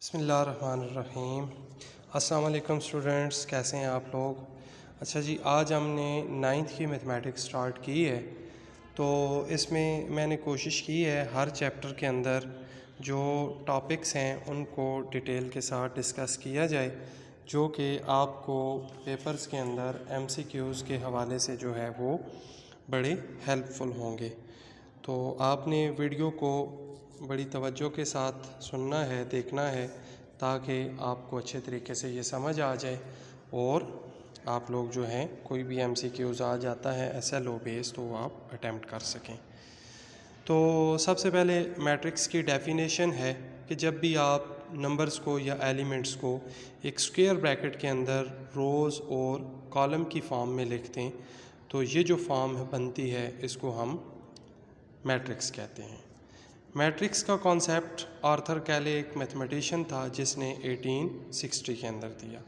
बिस्मिल्लाहिर्रहमानिर्रहीम। अस्सलाम वालेकुम स्टूडेंट्स, कैसे हैं आप लोग। अच्छा जी, आज हमने 9th की मैथमेटिक्स स्टार्ट की है। तो इसमें मैंने कोशिश की है हर चैप्टर के अंदर जो टॉपिक्स हैं उनको डिटेल के साथ डिस्कस किया जाए, जो कि आपको पेपर्स के अंदर MCQs के हवाले से जो है वो बड़े हेल्पफुल होंगे। तो आपने वीडियो को बड़ी तवज्जो के साथ सुनना है, देखना है, ताकि आपको अच्छे तरीके से ये समझ आ जाए और आप लोग जो हैं कोई भी MCQs आ जाता है SLO बेस तो वो आप अटैम्प्ट कर सकें। तो सबसे पहले मैट्रिक्स की डेफिनेशन है कि जब भी आप नंबर्स को या एलिमेंट्स को एक स्क्वायर ब्रैकेट के अंदर रोज़ और कॉलम की फॉर्म में लिखते हैं तो ये जो फॉर्म बनती है इसको हम मैट्रिक्स कहते हैं। मैट्रिक्स का कॉन्सेप्ट आर्थर कैले एक मैथमेटिशियन था जिसने 1860 के अंदर दिया।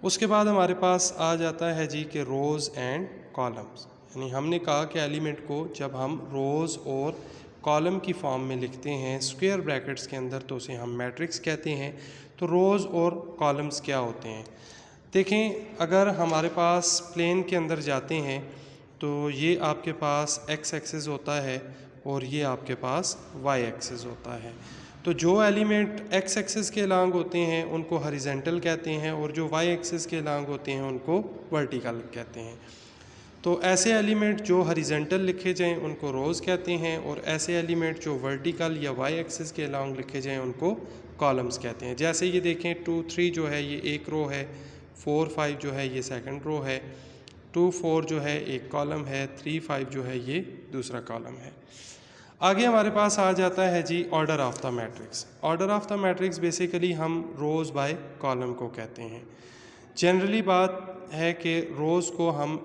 उसके बाद हमारे पास आ जाता है जी कि रोज़ एंड कॉलम्स, यानी हमने कहा कि एलिमेंट को जब हम रोज़ और कॉलम की फॉर्म में लिखते हैं स्क्वायर ब्रैकेट्स के अंदर तो उसे हम मैट्रिक्स कहते हैं। तो रोज़ और कॉलम्स क्या होते हैं देखें। अगर हमारे पास प्लेन के अंदर जाते हैं तो ये आपके पास एक्स एक्सिस होता है और ये आपके पास वाई एक्सिस होता है। तो जो एलिमेंट एक्स एक्सिस के अलॉन्ग होते हैं उनको हॉरिजॉन्टल कहते हैं और जो वाई एक्सिस के अलॉन्ग होते हैं उनको वर्टिकल कहते हैं। तो ऐसे एलिमेंट जो हॉरिजॉन्टल लिखे जाएं उनको रोज़ कहते हैं और ऐसे एलिमेंट जो वर्टिकल या वाई एक्सिस के अलॉन्ग लिखे जाएं उनको कॉलम्स कहते हैं। जैसे ये देखें 2 3 जो है ये एक रो है, 4 5 जो है ये सेकंड रो है, 2 4 जो है एक कॉलम है, 3 5 जो है ये दूसरा कॉलम है। आगे हमारे पास आ जाता है जी order of the matrix. Order of the matrix basically हम रोज़ बाय कॉलम को कहते हैं। जनरली बात है कि रोज़ को हम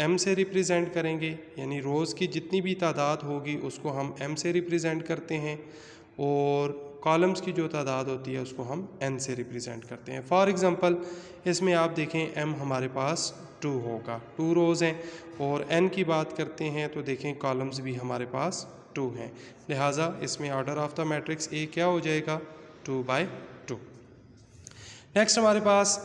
m से रिप्रेजेंट करेंगे, यानी रोज़ की जितनी भी तादाद होगी उसको हम m से रिप्रेजेंट करते हैं और कॉलम्स की जो तादाद होती है उसको हम n से रिप्रेजेंट करते हैं। फॉर एग्ज़ाम्पल इसमें आप देखें m हमारे पास 2 होगा, 2 रोज़ हैं और n की बात करते हैं तो देखें कॉलम्स भी हमारे पास 2 हैं, लिहाजा इसमें order of the matrix A क्या हो जाएगा 2/2। नेक्स्ट हमारे पास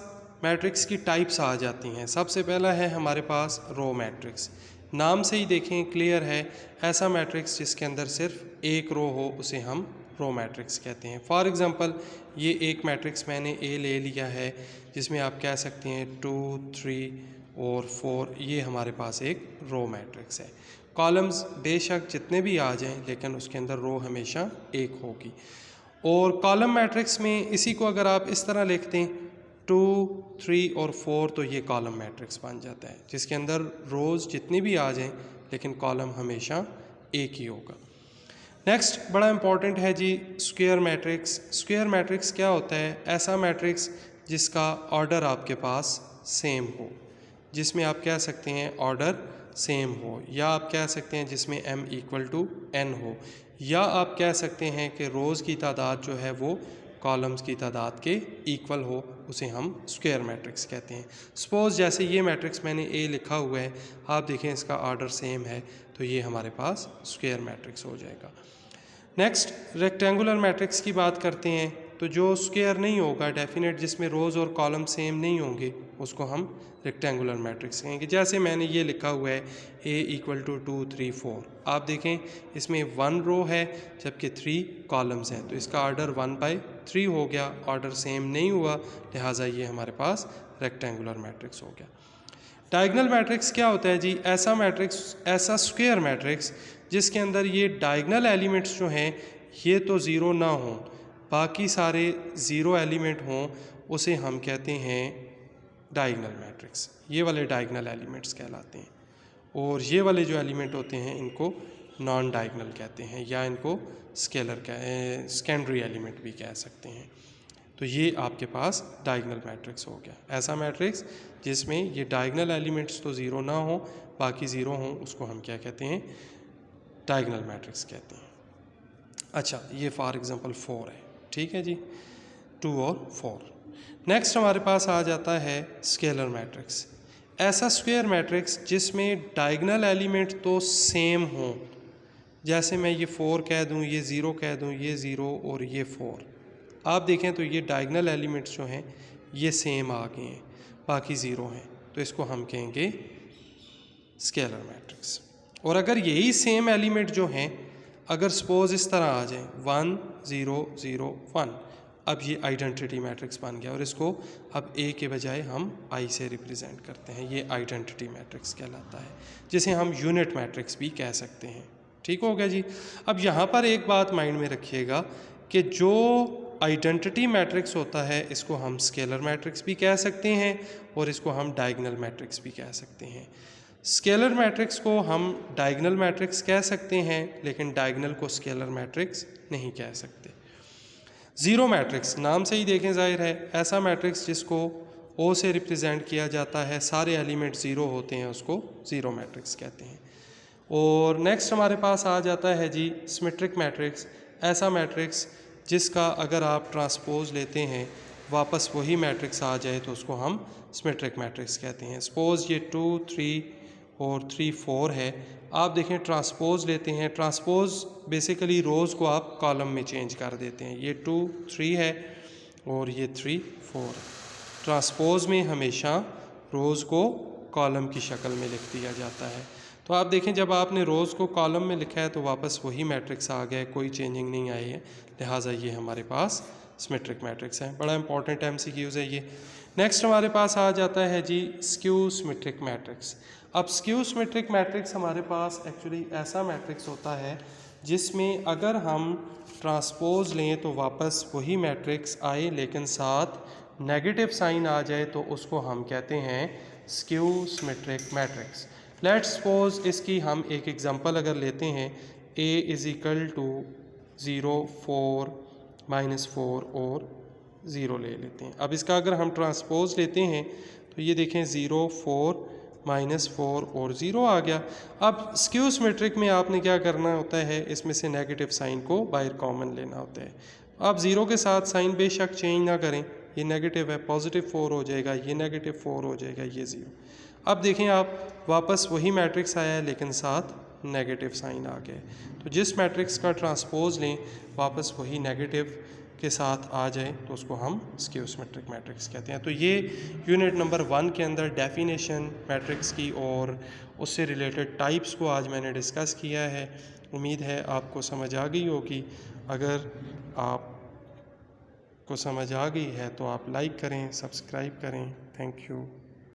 मैट्रिक्स की टाइप्स आ जाती हैं। सबसे पहला है हमारे पास रो मैट्रिक्स। नाम से ही देखें क्लियर है, ऐसा मैट्रिक्स जिसके अंदर सिर्फ एक रो हो उसे हम रो मैट्रिक्स कहते हैं। फॉर एग्ज़ाम्पल ये एक मैट्रिक्स मैंने A ले लिया है जिसमें आप कह सकते हैं 2 3 और 4, ये हमारे पास एक रो मैट्रिक्स है। कॉलम्स बेशक जितने भी आ जाएं लेकिन उसके अंदर रो हमेशा एक होगी। और कॉलम मैट्रिक्स में इसी को अगर आप इस तरह लिखते हैं 2 3 और 4 तो ये कॉलम मैट्रिक्स बन जाता है जिसके अंदर रोज़ जितनी भी आ जाएं लेकिन कॉलम हमेशा एक ही होगा। नेक्स्ट बड़ा इंपॉर्टेंट है जी स्क्वायर मैट्रिक्स। स्क्वायर मैट्रिक्स क्या होता है, ऐसा मैट्रिक्स जिसका ऑर्डर आपके पास सेम हो, जिसमें आप कह सकते हैं ऑर्डर सेम हो, या आप कह सकते हैं जिसमें m = n हो, या आप कह सकते हैं कि रोज़ की तादाद जो है वो कॉलम्स की तादाद के इक्वल हो, उसे हम स्क्वायर मैट्रिक्स कहते हैं। सपोज़ जैसे ये मैट्रिक्स मैंने A लिखा हुआ है, आप देखें इसका ऑर्डर सेम है तो ये हमारे पास स्क्वायर मैट्रिक्स हो जाएगा। नेक्स्ट रेक्टेंगुलर मैट्रिक्स की बात करते हैं तो जो स्क्वायर नहीं होगा डेफिनेट, जिसमें रोज़ और कॉलम सेम नहीं होंगे, उसको हम रेक्टेंगुलर मैट्रिक्स कहेंगे। जैसे मैंने ये लिखा हुआ है A = 2 3 4, आप देखें इसमें 1 रो है जबकि 3 कॉलम्स हैं तो इसका ऑर्डर 1/3 हो गया, ऑर्डर सेम नहीं हुआ, लिहाजा ये हमारे पास रेक्टेंगुलर मैट्रिक्स हो गया। डायगनल मैट्रिक्स क्या होता है जी, ऐसा मैट्रिक्स, ऐसा स्क्वायर मैट्रिक्स जिसके अंदर ये डायगनल एलिमेंट्स जो हैं ये तो ज़ीरो ना हों, बाकी सारे ज़ीरो एलिमेंट हों, उसे हम कहते हैं डायगनल मैट्रिक्स। ये वाले डायगनल एलिमेंट्स कहलाते हैं और ये वाले जो एलिमेंट होते हैं इनको नॉन डायगनल कहते हैं या इनको स्केलर सेकेंडरी एलिमेंट भी कह सकते हैं। तो ये आपके पास डायगनल मैट्रिक्स हो गया। ऐसा मैट्रिक्स जिसमें ये डायगनल एलिमेंट्स तो ज़ीरो ना हो, बाकी ज़ीरो हों, उसको हम क्या कहते हैं, डायगनल मैट्रिक्स कहते हैं। अच्छा, ये फॉर एग्ज़ाम्पल 4 है, ठीक है जी, 2 और 4। नेक्स्ट हमारे पास आ जाता है स्केलर मैट्रिक्स। ऐसा स्क्वायर मैट्रिक्स जिसमें डायगनल एलिमेंट तो सेम हों, जैसे मैं ये 4 कह दूँ, ये 0 कह दूँ, ये 0 और ये 4, आप देखें तो ये डायगनल एलिमेंट्स जो हैं ये सेम आ गए हैं, बाकी ज़ीरो हैं, तो इसको हम कहेंगे स्केलर मैट्रिक्स। और अगर यही सेम एलिमेंट जो हैं अगर सपोज इस तरह आ जाए 1 0 0 1, अब ये आइडेंटिटी मैट्रिक्स बन गया और इसको अब ए के बजाय हम आई से रिप्रेजेंट करते हैं, ये आइडेंटिटी मैट्रिक्स कहलाता है, जिसे हम यूनिट मैट्रिक्स भी कह सकते हैं। ठीक हो गया जी। अब यहाँ पर एक बात माइंड में रखिएगा कि जो आइडेंटिटी मैट्रिक्स होता है इसको हम स्केलर मैट्रिक्स भी कह सकते हैं और इसको हम डायगनल मैट्रिक्स भी कह सकते हैं। स्केलर मैट्रिक्स को हम डायगनल मैट्रिक्स कह सकते हैं लेकिन डायगनल को स्केलर मैट्रिक्स नहीं कह सकते। ज़ीरो मैट्रिक्स नाम से ही देखें जाहिर है ऐसा मैट्रिक्स जिसको ओ से रिप्रेजेंट किया जाता है, सारे एलिमेंट ज़ीरो होते हैं, उसको ज़ीरो मैट्रिक्स कहते हैं। और नेक्स्ट हमारे पास आ जाता है जी सिमेट्रिक मैट्रिक्स, ऐसा मैट्रिक्स जिसका अगर आप ट्रांसपोज लेते हैं वापस वही मैट्रिक्स आ जाए तो उसको हम सिमेट्रिक मैट्रिक्स कहते हैं। सपोज ये 2 3 और 3 4 है, आप देखें ट्रांसपोज लेते हैं, ट्रांसपोज बेसिकली रोज़ को आप कॉलम में चेंज कर देते हैं, ये 2 3 है और ये 3 4 है। ट्रांसपोज में हमेशा रोज़ को कॉलम की शक्ल में लिख दिया जाता है। तो आप देखें जब आपने रोज़ को कॉलम में लिखा है तो वापस वही मैट्रिक्स आ गया, कोई चेंजिंग नहीं आई है, लिहाजा ये हमारे पास सिमेट्रिक मैट्रिक्स है। बड़ा इंपॉर्टेंट MCQs है ये। नेक्स्ट हमारे पास आ जाता है जी स्क्यू सिमेट्रिक मैट्रिक्स। अब स्क्यू सिमेट्रिक मैट्रिक्स हमारे पास एक्चुअली ऐसा मैट्रिक्स होता है जिसमें अगर हम ट्रांसपोज लें तो वापस वही मैट्रिक्स आए लेकिन साथ नेगेटिव साइन आ जाए तो उसको हम कहते हैं skew symmetric matrix. Let's suppose इसकी हम एक एग्जांपल अगर लेते हैं A इज़ इक्वल टू 0 4 -4 और 0 ले लेते हैं। अब इसका अगर हम ट्रांसपोज लेते हैं तो ये देखें 0 4 -4 और 0 आ गया। अब स्क्यू सिमेट्रिक में आपने क्या करना होता है, इसमें से नेगेटिव साइन को बाहर कॉमन लेना होता है। आप 0 के साथ साइन बेशक चेंज ना करें, ये नेगेटिव है, पॉजिटिव 4 हो जाएगा, ये नेगेटिव 4 हो जाएगा, ये 0। अब देखें आप वापस वही मैट्रिक्स आया है लेकिन साथ नेगेटिव साइन आ गया। तो जिस मैट्रिक्स का ट्रांसपोज लें वापस वही नेगेटिव के साथ आ जाए तो उसको हम स्क्यू सिमेट्रिक मैट्रिक्स कहते हैं। तो ये यूनिट नंबर 1 के अंदर डेफिनेशन मैट्रिक्स की और उससे रिलेटेड टाइप्स को आज मैंने डिस्कस किया है। उम्मीद है आपको समझ आ गई होगी। अगर आपको समझ आ गई है तो आप लाइक करें, सब्सक्राइब करें। Thank you.